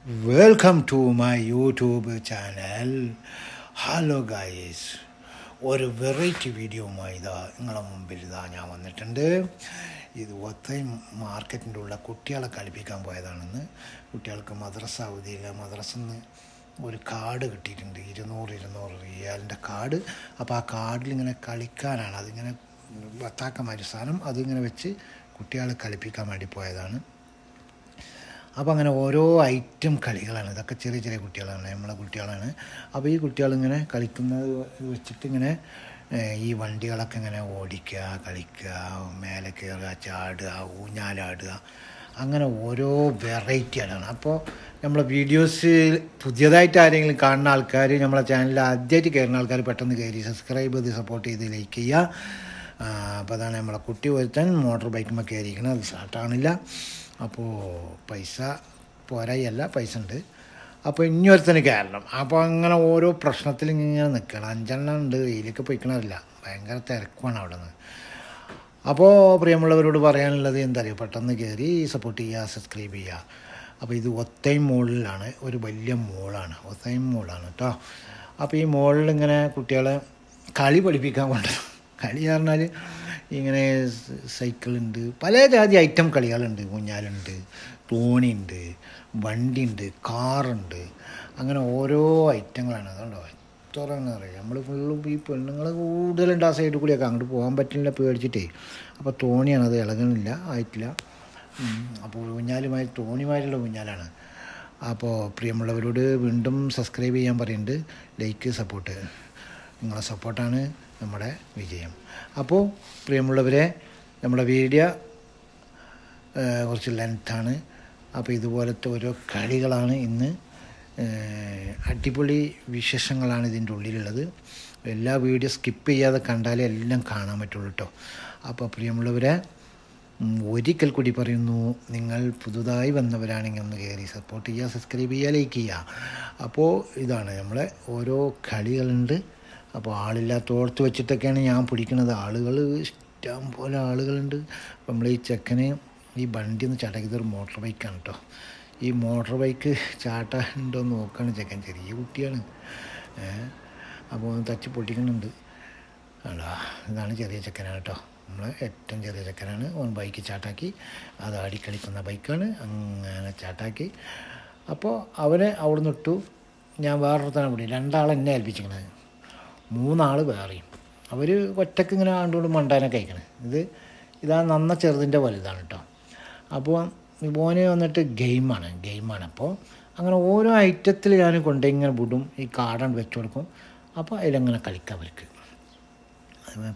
Welcome to my YouTube channel. Hello guys, ഒരു variety വീഡിയോയുമായി നിങ്ങളുടെ മുമ്പിൽ ഞാൻ വന്നിട്ടുണ്ട്. ഇത് ഒത്തയും മാർക്കറ്റിൻ്റെ ഉള്ള കുട്ടികളെ കളിപ്പിക്കാൻ പോയതാണെന്ന്. കുട്ടികൾക്ക് മദ്രസ അവധിയില്ല, മദ്രസന്ന് ഒരു കാർഡ് കിട്ടിയിട്ടുണ്ട്, 200 റിയാലിൻ്റെ കാർഡ്. അപ്പോൾ ആ കാർഡിൽ ഇങ്ങനെ കളിക്കാനാണ്, അതിങ്ങനെ വത്താക്കമാതിരി സാധനം അതിങ്ങനെ വെച്ച് കുട്ടികളെ കളിപ്പിക്കാൻ വേണ്ടി പോയതാണ്. അപ്പോൾ അങ്ങനെ ഓരോ ഐറ്റം കളികളാണ്. ഇതൊക്കെ ചെറിയ ചെറിയ കുട്ടികളാണ്, നമ്മളെ കുട്ടികളാണ്. അപ്പോൾ ഈ കുട്ടികളിങ്ങനെ കളിക്കുന്നത് വെച്ചിട്ട് ഇങ്ങനെ ഈ വണ്ടികളൊക്കെ ഇങ്ങനെ ഓടിക്കുക, കളിക്കുക, മേലെ കയറുക, ചാടുക, ഊഞ്ഞാലാടുക, അങ്ങനെ ഓരോ വെറൈറ്റിയാണ്. അപ്പോൾ നമ്മളെ വീഡിയോസ് പുതിയതായിട്ട് ആരെങ്കിലും കാണുന്ന ആൾക്കാർ, നമ്മളെ ചാനലിൽ ആദ്യമായിട്ട് കയറുന്ന ആൾക്കാർ പെട്ടെന്ന് കയറി സബ്സ്ക്രൈബ് ചെയ്ത് സപ്പോർട്ട് ചെയ്ത് ലൈക്ക് ചെയ്യുക. അപ്പോൾ അതാണ് നമ്മളെ കുട്ടി ഒരുത്തൻ മോട്ടോർ ബൈക്കുമ്പോൾ കയറിയിരിക്കണം, അത് സ്റ്റാർട്ടാണില്ല. അപ്പോൾ പൈസ പോരായല്ല, പൈസ ഉണ്ട്. അപ്പോൾ ഇനിയൊരുത്തന് കയറണം. അപ്പോൾ അങ്ങനെ ഓരോ പ്രശ്നത്തിൽ ഇങ്ങനെ നിൽക്കണം. 5 ഉണ്ട്, വെയിലൊക്കെ പോയിക്കണമല്ല, ഭയങ്കര തിരക്കുമാണ് അവിടെ നിന്ന്. അപ്പോൾ പ്രിയമുള്ളവരോട് പറയാനുള്ളത് എന്താ പറയുക, പെട്ടെന്ന് കയറി സപ്പോർട്ട് ചെയ്യുക, സബ്സ്ക്രൈബ് ചെയ്യുക. അപ്പോൾ ഇത് ഒത്തയും മോളിലാണ്, ഒരു വലിയ മോളാണ്, ഒത്തയും മോളാണ് കേട്ടോ. അപ്പോൾ ഈ മോളിൽ ഇങ്ങനെ കുട്ടികളെ കളി പഠിപ്പിക്കാൻ കൊണ്ടുവരും. കളി പറഞ്ഞാൽ ഇങ്ങനെ സൈക്കിളുണ്ട്, പല ജാതി ഐറ്റം കളികളുണ്ട്. ഊഞ്ഞാലുണ്ട്, തോണിയുണ്ട്, വണ്ടിയുണ്ട്, കാറുണ്ട്, അങ്ങനെ ഓരോ ഐറ്റങ്ങളാണ്. അതുകൊണ്ടോ എത്ര അറിയാം. നമ്മൾ ഫുള്ളും ഈ പെണ്ണുങ്ങൾ കൂടുതലുണ്ട് ആ സൈഡിൽ കൂടിയൊക്കെ, അങ്ങോട്ട് പോകാൻ പറ്റില്ല പേടിച്ചിട്ടേ. അപ്പോൾ തോണിയാണ്, അത് ഇളകണില്ല, ആയിട്ടില്ല. അപ്പോൾ ഊഞ്ഞാലുമായി തോണിമാരുള്ള ഊഞ്ഞാലാണ്. അപ്പോൾ പ്രിയമുള്ളവരോട് വീണ്ടും സബ്സ്ക്രൈബ് ചെയ്യാൻ പറയുന്നുണ്ട്, ലൈക്ക്, സപ്പോർട്ട്. നിങ്ങളെ സപ്പോർട്ടാണ് നമ്മുടെ വിജയം. അപ്പോൾ പ്രിയമുള്ളവരെ, നമ്മുടെ വീഡിയോ കുറച്ച് ലെങ്താണ്. അപ്പോൾ ഇതുപോലത്തെ ഓരോ കളികളാണ് ഇന്ന്. അടിപൊളി വിശേഷങ്ങളാണ് ഇതിൻ്റെ ഉള്ളിലുള്ളത്. എല്ലാ വീഡിയോ സ്കിപ്പ് ചെയ്യാതെ കണ്ടാലേ എല്ലാം കാണാൻ പറ്റുള്ളൂ കേട്ടോ. അപ്പോൾ പ്രിയമുള്ളവരെ, ഒരിക്കൽ കൂടി പറയുന്നു, നിങ്ങൾ പുതുതായി വന്നവരാണെങ്കിൽ ഒന്ന് കയറി സപ്പോർട്ട് ചെയ്യുക, സബ്സ്ക്രൈബ് ചെയ്യുക, ലൈക്ക് ചെയ്യുക. അപ്പോൾ ഇതാണ് നമ്മളെ ഓരോ കളികളുണ്ട്. അപ്പോൾ ആളില്ലാത്തോടത്ത് വെച്ചിട്ടൊക്കെയാണ് ഞാൻ പിടിക്കുന്നത്. ആളുകൾ ഇഷ്ടം പോലെ ആളുകളുണ്ട്. അപ്പോൾ നമ്മൾ ഈ ചെക്കന് ഈ വണ്ടി ഒന്ന് ചാട്ടാക്കിയത് ഒരു മോട്ടോർ ബൈക്കാണ് കേട്ടോ. ഈ മോട്ടോർ ബൈക്ക് ചാട്ടാണ്ടോ നോക്കുകയാണ് ചെക്കൻ, ചെറിയ കുട്ടിയാണ്. അപ്പോൾ ഒന്ന് തച്ച് പൊട്ടിക്കുന്നുണ്ട്. ആടാ, ഇതാണ് ചെറിയ ചെക്കനാണ് കേട്ടോ, നമ്മൾ ഏറ്റവും ചെറിയ ചെക്കനാണ്. ഓൻ ബൈക്ക് ചാട്ടാക്കി, അത് ആടിക്കളിക്കുന്ന ബൈക്കാണ്, അങ്ങനെ ചാട്ടാക്കി. അപ്പോൾ അവനെ അവിടെ നിന്ന് ഇട്ടു. ഞാൻ വേറൊരുത്തനെ പിടി, 2 ആളെ എന്നെ ഏൽപ്പിച്ചിരിക്കണത്, 3 ആൾ വേറെയും. അവർ ഒറ്റക്ക് ഇങ്ങനെ ആണ്ടുകൊണ്ട് മണ്ടാനൊക്കെ അയക്കണത്. ഇതാ നന്ന ചെറുതിൻ്റെ വലുതാണ് കേട്ടോ. അപ്പോൾ മോനെ വന്നിട്ട് ഗെയിമാണ്. അപ്പോൾ അങ്ങനെ ഓരോ ഐറ്റത്തിൽ ഞാൻ കൊണ്ടിങ്ങനെ വിടും, ഈ കാർഡാണ് വെച്ച് കൊടുക്കും. അപ്പോൾ അതിലങ്ങനെ കളിക്കാം അവർക്ക്.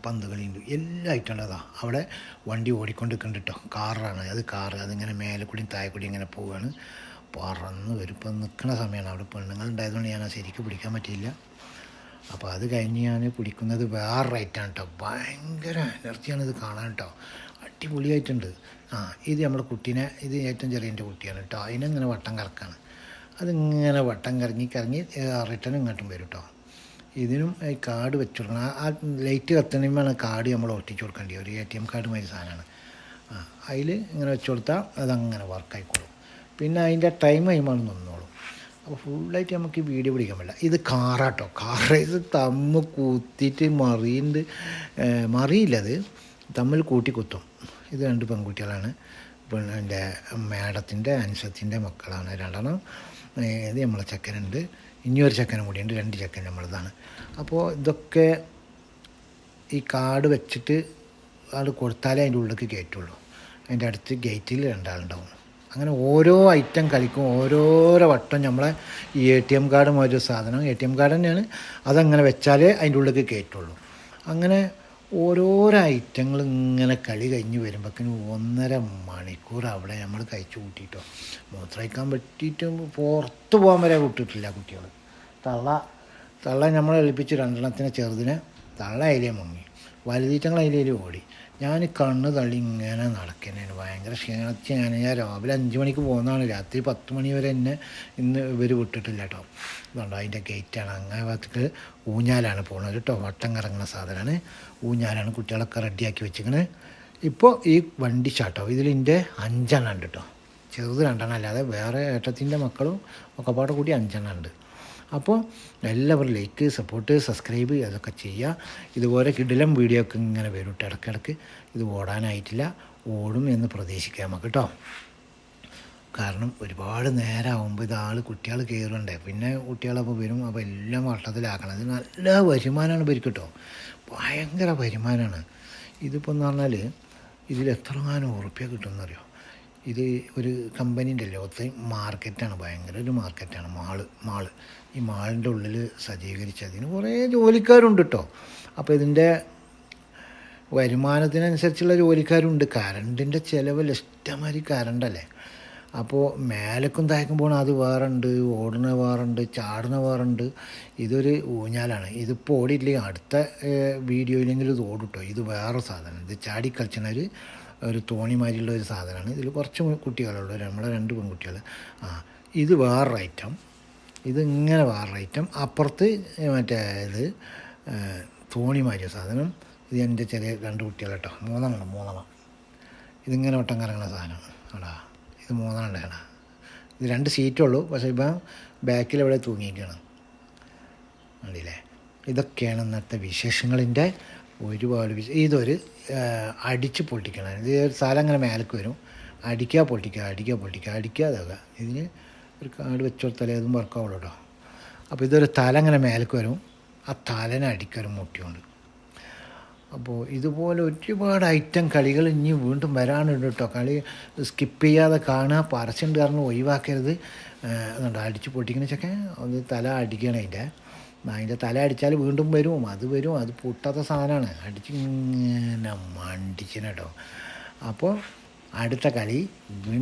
പന്ത് കളിയുണ്ട്, എല്ലാ ഐറ്റം ഉള്ളതാണ്. അവിടെ വണ്ടി ഓടിക്കൊണ്ടിരിക്കുന്നുണ്ട് കേട്ടോ, കാറാണ് അത്. അതിങ്ങനെ മേലെ കൂടി താഴെ കൂടി ഇങ്ങനെ പോവുകയാണ്, പറന്ന് വരും. ഇപ്പം നിൽക്കുന്ന സമയമാണ്. അവിടെ പെണ്ണുങ്ങളുണ്ടായതുകൊണ്ട് ഞാൻ ശരിക്കും പിടിക്കാൻ പറ്റിയില്ല. അപ്പോൾ അത് കഴിഞ്ഞ് ഞാൻ പിടിക്കുന്നത് വേറെ റൈറ്റാണ് കേട്ടോ. ഭയങ്കര എനർജിയാണ് ഇത് കാണാൻ കേട്ടോ, അടിപൊളിയായിട്ടുണ്ട്. ഇത് നമ്മുടെ കുട്ടീനെ, ഇത് ഏറ്റവും ചെറിയ എൻ്റെ കുട്ടിയാണ് കേട്ടോ. അതിനെങ്ങനെ വട്ടം കറക്കാണ്, അതിങ്ങനെ വട്ടം കറങ്ങി റിട്ടേൺ ഇങ്ങോട്ടും വരും കേട്ടോ. ഇതിനും ഈ കാർഡ് വെച്ച് കൊടുക്കണം. ആ ലൈറ്റ് കത്തണമാണ് കാർഡ് നമ്മൾ ഒട്ടിച്ച് കൊടുക്കേണ്ടി, ഒരു ATM കാർഡ് മാതിരി സാധനമാണ്. അതിൽ ഇങ്ങനെ വെച്ച് കൊടുത്താൽ അതങ്ങനെ വർക്കായിക്കോളും. പിന്നെ അതിൻ്റെ ടൈം കഴിയുമ്പോൾ നിന്നോളും. അപ്പോൾ ഫുള്ളായിട്ട് നമുക്ക് ഈ വീഡിയോ പിടിക്കാൻ പറ്റില്ല. ഇത് കാറാട്ടോ, ഇത് തമ്മ് കുത്തിയിട്ട് മറിയുണ്ട്, മറിയില്ല, അത് തമ്മിൽ കൂട്ടി കുത്തും. ഇത് 2 പെൺകുട്ടികളാണ്, എൻ്റെ മാഡത്തിൻ്റെ അനുസത്തിൻ്റെ മക്കളാണ് 2 ഇത് നമ്മളെ ചെക്കനുണ്ട്, ഇനിയൊരു ചെക്കനും കൂടിയുണ്ട്, 2 ചെക്കൻ നമ്മളതാണ്. അപ്പോൾ ഇതൊക്കെ ഈ കാർഡ് വെച്ചിട്ട് അത് കൊടുത്താലേ അതിൻ്റെ ഉള്ളിലേക്ക് കയറ്റുള്ളൂ. അതിൻ്റെ അടുത്ത് ഗേറ്റിൽ 2 ആളുണ്ടാവും. അങ്ങനെ ഓരോ ഐറ്റം കളിക്കും, ഓരോരോ വട്ടം. നമ്മളെ ഈ ATM കാർഡ് മാതിരി സാധനം, ATM കാർഡ് തന്നെയാണ്, അതങ്ങനെ വെച്ചാലേ അതിൻ്റെ ഉള്ളിലേക്ക് കയറ്റുള്ളൂ. അങ്ങനെ ഓരോരോ ഐറ്റങ്ങൾ ഇങ്ങനെ കളി കഴിഞ്ഞ് വരുമ്പോഴേക്കിനും 1.5 മണിക്കൂർ അവിടെ നമ്മൾ കഴിച്ചു കൂട്ടിയിട്ടോ. മൂത്രയിക്കാൻ പറ്റിയിട്ട് പുറത്ത് പോകാൻ വരെ വിട്ടിട്ടില്ല കുട്ടികൾ. തള്ള നമ്മളെ എളിപ്പിച്ച് 2 ചെറുതിനെ തള്ള അതിലേ മുങ്ങി, വലുതീറ്റങ്ങൾ അതിലേ ഓടി. ഞാൻ കണ്ണ് തള്ളി ഇങ്ങനെ നടക്കുന്നതിന് ഭയങ്കര ക്ഷീണിച്ചാണ്. ഞാൻ രാവിലെ 5 മണിക്ക് പോകുന്നതാണ്, രാത്രി 10 മണി വരെ എന്നെ ഇന്ന് ഇവർ വിട്ടിട്ടില്ല കേട്ടോ. അതുകൊണ്ട് അതിൻ്റെ ഗേറ്റാണ്. അങ്ങനെ ഭാഗത്തേക്ക് ഊഞ്ഞാലാണ് പോകുന്നത് കേട്ടോ, വട്ടം കറങ്ങുന്ന സാധനമാണ്. ഊഞ്ഞാലാണ് കുട്ടികളൊക്കെ റെഡിയാക്കി വെച്ചിരിക്കുന്നത്. ഇപ്പോൾ ഈ വണ്ടി ചാട്ടോ, ഇതിലിൻ്റെ 5 ഉണ്ട് കേട്ടോ. ചെറുത് 2 അല്ലാതെ വേറെ ഏട്ടത്തിൻ്റെ മക്കളും ഒക്കെ പാടെ കൂടി 5 ഉണ്ട്. അപ്പോൾ എല്ലാവരും ലൈക്ക്, സപ്പോർട്ട്, സബ്സ്ക്രൈബ് അതൊക്കെ ചെയ്യുക. ഇതുപോലെ കിടിലം വീഡിയോ ഒക്കെ ഇങ്ങനെ വരും ഇടയ്ക്കിടയ്ക്ക്. ഇത് ഓടാനായിട്ടില്ല, ഓടും എന്ന് പ്രതീക്ഷിക്കാം നമുക്ക് കേട്ടോ. കാരണം ഒരുപാട് നേരമാകുമ്പോൾ കുട്ടികൾ കയറണ്ടേ, പിന്നെ കുട്ടികളപ്പോൾ വരും. അപ്പോൾ എല്ലാം വട്ടത്തിലാക്കണം. ഇത് നല്ല വരുമാനമാണ് ഇവർക്ക് കേട്ടോ, ഭയങ്കര വരുമാനമാണ്. ഇതിപ്പോൾ എന്ന് പറഞ്ഞാൽ ഇതിൽ എത്രങ്ങാനും ഉറുപ്പ്യ കിട്ടുമെന്നറിയോ. ഇത് ഒരു കമ്പനീൻ്റെ ലോകത്ത് മാർക്കറ്റാണ്, ഭയങ്കര ഒരു മാർക്കറ്റാണ്. മാള് ഈ മാളിൻ്റെ ഉള്ളിൽ സജ്ജീകരിച്ചതിന് കുറേ ജോലിക്കാരുണ്ട് കേട്ടോ. അപ്പോൾ ഇതിൻ്റെ വരുമാനത്തിനനുസരിച്ചുള്ള ജോലിക്കാരുണ്ട്. കറണ്ടിൻ്റെ ചിലവിൽ ഇഷ്ടമാതിരി കറണ്ടല്ലേ. അപ്പോൾ മേലക്കും താഴേക്കും പോകണം, അത് വേറുണ്ട്, ഓടണ വേറുണ്ട്, ചാടണ വേറുണ്ട്. ഇതൊരു ഊഞ്ഞാലാണ്. ഇതിപ്പോൾ ഓടിയില്ലെങ്കിൽ അടുത്ത വീഡിയോയിലെങ്കിലും ഇത് ഓടിട്ടോ. ഇത് വേറെ സാധനം, ഇത് ചാടിക്കളിച്ചണ ഒരു തോണിമാരിയുള്ള ഒരു സാധനമാണ്. ഇതിൽ കുറച്ച് കുട്ടികളുള്ളൂ, നമ്മളെ 2 പെൺകുട്ടികൾ. ഇത് വേറൊരു ഐറ്റം, ഇതിങ്ങനെ വേറൊരു ഐറ്റം. അപ്പുറത്ത് മറ്റേ ഇത് തോണിമാരിയ സാധനം. ഇത് എൻ്റെ ചെറിയ 2 കുട്ടികൾ കേട്ടോ, 3 ഇതിങ്ങനെ വട്ടം കറങ്ങുന്ന സാധനമാണ് ആടാ. ഇത് 3 ഉണ്ടാണ്. ഇത് 2 സീറ്റേ ഉള്ളൂ, പക്ഷേ ഇപ്പം ബാക്കിൽ എവിടെ തൂങ്ങിയിരിക്കുകയാണ് കണ്ടില്ലേ. ഇതൊക്കെയാണ് ഇന്നത്തെ വിശേഷങ്ങളിൻ്റെ ഒരുപാട് ഇതൊരു അടിച്ച് പൊട്ടിക്കണം. ഇത് സ്ഥലം അങ്ങനെ മേലേക്ക് വരും, അടിക്കുക പൊട്ടിക്കുക അതൊക്കെ. ഇതിന് ഒരു കാർഡ് വെച്ച് കൊടുത്താലേ അതും വർക്കാവുള്ളൂ കേട്ടോ. അപ്പോൾ ഇതൊരു തല അങ്ങനെ മേലേക്ക് വരും, ആ തലനെ അടിക്കൊരു മുട്ടിയുണ്ട്. അപ്പോൾ ഇതുപോലെ ഒരുപാട് ഐറ്റം കളികൾ ഇനി വീണ്ടും വരാനുണ്ട് കേട്ടോ. കളി സ്കിപ്പ് ചെയ്യാതെ കാണുക, പറച്ചുണ്ട് കാരണം ഒഴിവാക്കരുത്. അതുകൊണ്ട് അടിച്ച് പൊട്ടിക്കുന്ന ചെക്കൻ അത് തല അടിക്കണം. അതിൻ്റെ തല അടിച്ചാൽ വീണ്ടും വരും, അത് പൊട്ടാത്ത സാധനമാണ്. അടിച്ച് ഇങ്ങനെ മണ്ടിച്ചിന് കേട്ടോ. അപ്പോൾ അടുത്ത കളി